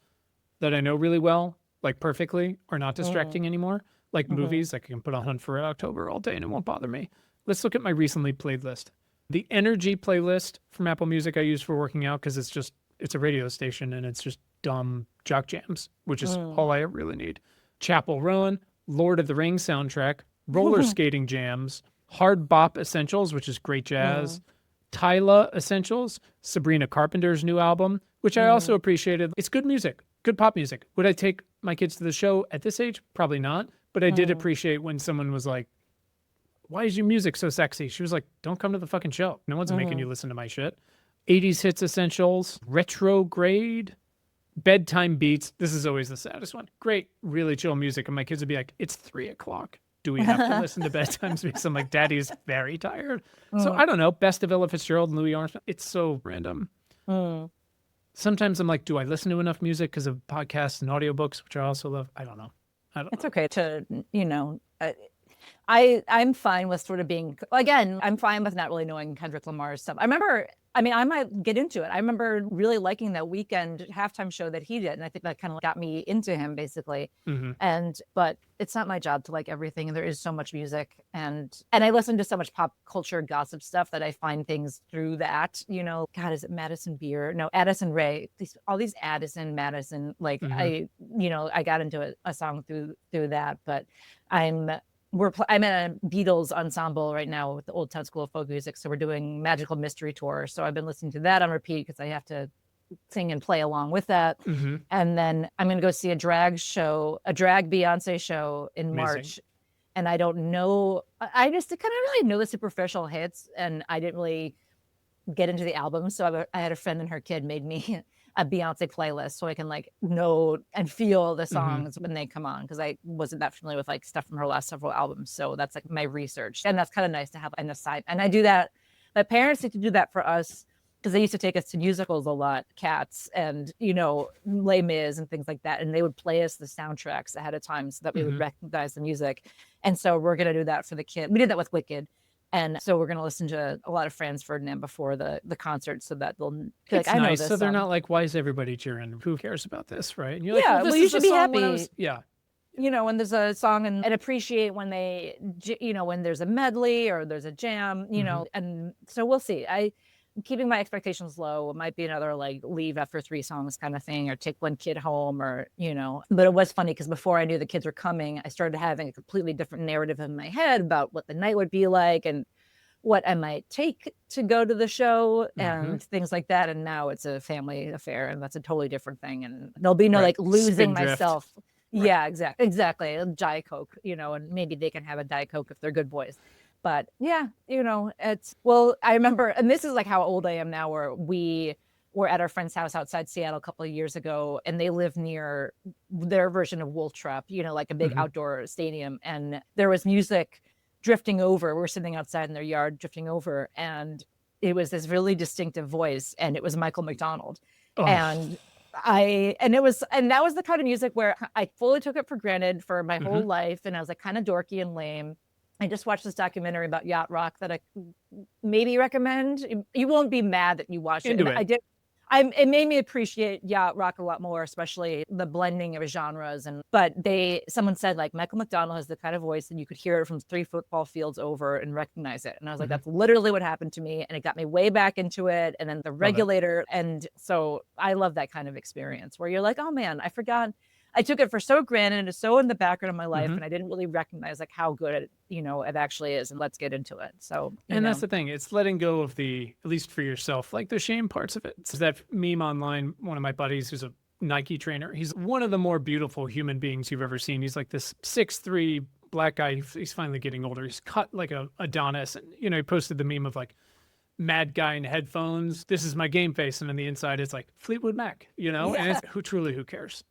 that I know really well, like perfectly, are not distracting anymore. Like movies, like I can put on Hunt for Red October all day and it won't bother me. Let's look at my recently played list. The Energy playlist from Apple Music I use for working out because it's a radio station and it's just dumb jock jams, which is all I really need. Chapel Roan, Lord of the Rings soundtrack, roller skating jams, Hard Bop Essentials, which is great jazz, Tyla Essentials, Sabrina Carpenter's new album, which I also appreciated. It's good music, good pop music. Would I take my kids to the show at this age? Probably not. But I did appreciate when someone was like, why is your music so sexy? She was like, don't come to the fucking show. No one's making you listen to my shit. 80s Hits Essentials, Retrograde, Bedtime Beats. This is always the saddest one. Great, really chill music. And my kids would be like, it's 3 o'clock. Do we have to listen to bedtime beats? I'm like, Daddy's very tired. So I don't know. Best of Ella Fitzgerald and Louis Armstrong. It's so random. Sometimes I'm like, do I listen to enough music because of podcasts and audiobooks, which I also love? I don't know. It's okay to, I'm fine with sort of being, again, I'm fine with not really knowing Kendrick Lamar's stuff. I might get into it. I remember really liking that Weeknd halftime show that he did. And I think that kind of got me into him basically. But it's not my job to like everything. There is so much music and I listen to so much pop culture gossip stuff that I find things through that, God, is it Madison Beer? No, Addison Rae, all these Addison, Madison, like I got into a song through that, but I'm in a Beatles ensemble right now with the Old Town School of Folk Music. So we're doing Magical Mystery Tour. So I've been listening to that on repeat because I have to sing and play along with that. And then I'm going to go see a drag Beyoncé show in March. And I don't know, I just kind of really know the superficial hits and I didn't really get into the album. So I had a friend and her kid made me a Beyonce playlist so I can like know and feel the songs when they come on because I wasn't that familiar with like stuff from her last several albums. So that's like my research and that's kind of nice to have an aside. And I do that. My parents used to do that for us because they used to take us to musicals a lot, Cats and Les Mis and things like that. And they would play us the soundtracks ahead of time so that we would recognize the music. And so we're gonna do that for the kid. We did that with Wicked. And so we're going to listen to a lot of Franz Ferdinand before the concert so that they'll be like, I know this so they're song. not like, why is everybody cheering? Who cares about this, right? And you're like, yeah, well, you should be happy. When there's a song and appreciate when they, when there's a medley or there's a jam, and so we'll see. I'm keeping my expectations low. It might be another like leave after 3 songs kind of thing or take one kid home or, but it was funny because before I knew the kids were coming, I started having a completely different narrative in my head about what the night would be like and what I might take to go to the show and things like that. And now it's a family affair and that's a totally different thing. And there'll be no like losing myself. Right. Yeah, exactly. Diet Coke, and maybe they can have a Diet Coke if they're good boys. But yeah, I remember, and this is like how old I am now, where we were at our friend's house outside Seattle a couple of years ago, and they live near their version of Wolf Trap, like a big outdoor stadium. And there was music drifting over. We're sitting outside in their yard drifting over, and it was this really distinctive voice, and it was Michael McDonald. Oh. And that was the kind of music where I fully took it for granted for my whole life. And I was like kind of dorky and lame. I just watched this documentary about yacht rock that I maybe recommend. You won't be mad that you watched it. I did. It made me appreciate yacht rock a lot more, especially the blending of genres. But someone said like Michael McDonald has the kind of voice that you could hear it from 3 football fields over and recognize it. And I was like, that's literally what happened to me. And it got me way back into it. And then the regulator. And so I love that kind of experience where you're like, oh man, I forgot I took it for so granted and it's so in the background of my life, Mhm. and I didn't really recognize like how good it, it actually is. And let's get into it. So, And that's the thing. It's letting go of at least for yourself, like the shame parts of it. It's that meme online. One of my buddies who's a Nike trainer. He's one of the more beautiful human beings you've ever seen. He's like this 6'3" black guy. He's finally getting older. He's cut like a Adonis. And, he posted the meme of like mad guy in headphones. This is my game face. And on the inside, it's like Fleetwood Mac, and it's who cares?